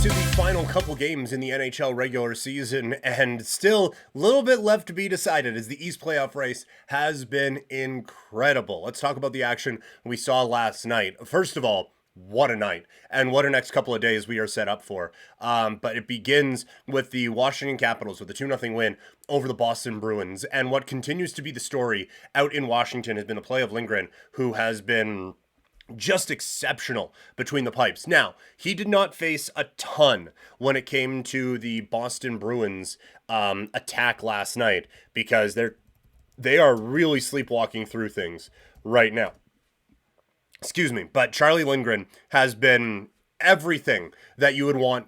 to the final couple games in the NHL regular season, and still a little bit left to be decided as the East playoff race has been incredible. Let's talk about the action we saw last night. First of all, what a night, and what a next couple of days we are set up for. But it begins with the Washington Capitals with a 2-0 win over the Boston Bruins, and what continues to be the story out in Washington has been the play of Lindgren, who has been just exceptional between the pipes. Now, he did not face a ton when it came to the Boston Bruins attack last night, because they are really sleepwalking through things right now. Excuse me, but Charlie Lindgren has been everything that you would want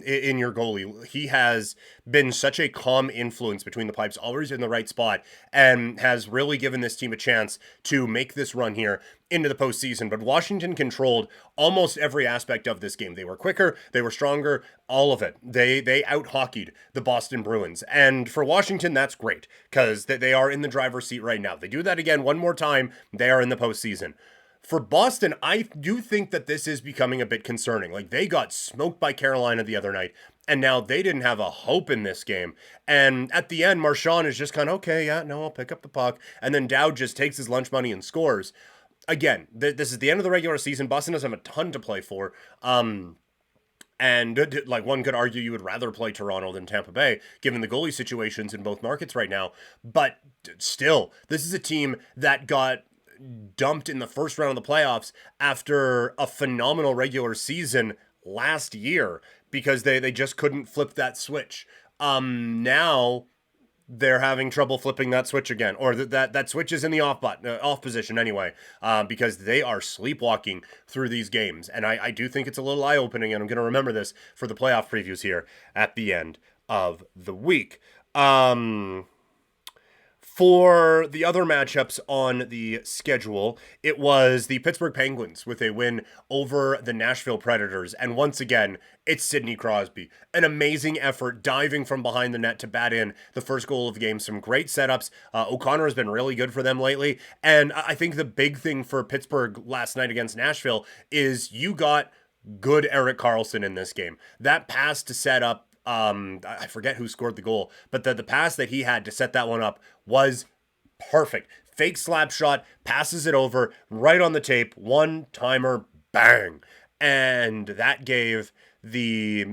in your goalie. He has been such a calm influence between the pipes, always in the right spot, and has really given this team a chance to make this run here into the postseason. But Washington controlled almost every aspect of this game. They were quicker, they were stronger, all of it. They out-hockeyed the Boston Bruins. And for Washington, that's great, because they are in the driver's seat right now. They do that again one more time, they are in the postseason. For Boston, I do think that this is becoming a bit concerning. Like, they got smoked by Carolina the other night, and now they didn't have a hope in this game. And at the end, Marchand is just kind of, okay, yeah, no, I'll pick up the puck. And then Dowd just takes his lunch money and scores. Again, this is the end of the regular season. Boston doesn't have a ton to play for. And like, one could argue you would rather play Toronto than Tampa Bay, given the goalie situations in both markets right now. But still, this is a team that got dumped in the first round of the playoffs after a phenomenal regular season last year, because they just couldn't flip that switch. Now they're having trouble flipping that switch again, or that switch is in the off position anyway, because they are sleepwalking through these games. And I do think it's a little eye-opening, and I'm going to remember this for the playoff previews here at the end of the week. For the other matchups on the schedule, it was the Pittsburgh Penguins with a win over the Nashville Predators. And once again, it's Sidney Crosby. An amazing effort diving from behind the net to bat in the first goal of the game. Some great setups. O'Connor has been really good for them lately. And I think the big thing for Pittsburgh last night against Nashville is you got good Erik Karlsson in this game. That pass to set up, I forget who scored the goal, but the pass that he had to set that one up was perfect. Fake slap shot, passes it over, right on the tape, one-timer, bang. And that gave the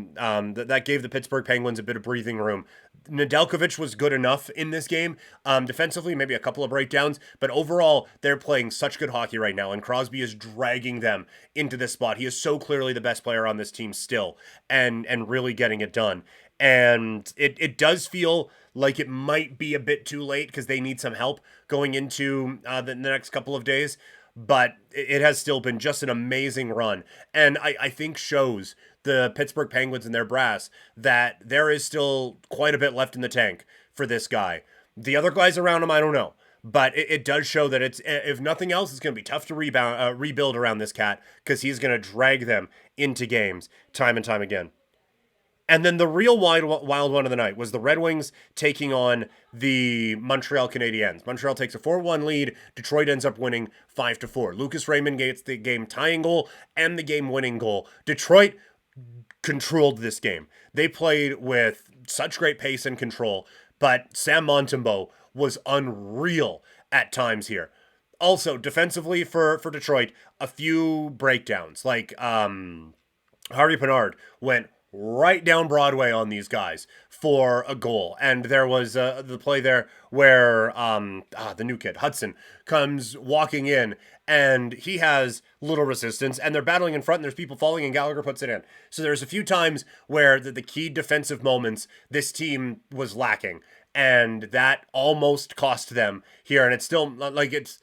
Pittsburgh Penguins a bit of breathing room. Nedeljkovic was good enough in this game. Defensively, maybe a couple of breakdowns, but overall, they're playing such good hockey right now, and Crosby is dragging them into this spot. He is so clearly the best player on this team still, and really getting it done. And it does feel like it might be a bit too late, because they need some help going into the next couple of days. But it has still been just an amazing run. And I think shows the Pittsburgh Penguins and their brass that there is still quite a bit left in the tank for this guy. The other guys around him, I don't know. But it does show that it's, if nothing else, it's going to be tough to rebuild around this cat, because he's going to drag them into games time and time again. And then the real wild one of the night was the Red Wings taking on the Montreal Canadiens. Montreal takes a 4-1 lead. Detroit ends up winning 5-4. Lucas Raymond gets the game tying goal and the game winning goal. Detroit controlled this game. They played with such great pace and control, but Sam Montembeault was unreal at times here. Also, defensively for Detroit, a few breakdowns. Like Harvey Pinard went right down Broadway on these guys for a goal. And there was the play there where the new kid, Hudson, comes walking in, and he has little resistance, and they're battling in front, and there's people falling, and Gallagher puts it in. So there's a few times where the key defensive moments this team was lacking, and that almost cost them here. And it's still, like, it's,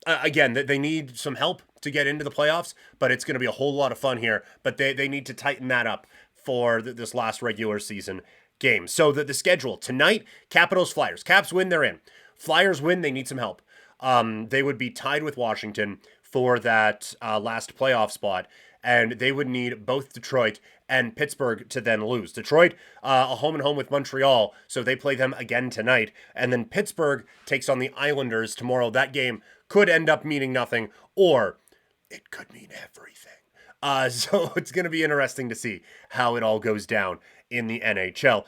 again, they need some help to get into the playoffs, but it's going to be a whole lot of fun here. But they need to tighten that up for this last regular season game. So the schedule tonight: Capitals, Flyers. Caps win, they're in. Flyers win, they need some help. They would be tied with Washington for that last playoff spot, and they would need both Detroit and Pittsburgh to then lose. Detroit, a home and home with Montreal, so they play them again tonight, and then Pittsburgh takes on the Islanders tomorrow. That game could end up meaning nothing, or it could mean everything. So it's going to be interesting to see how it all goes down in the NHL.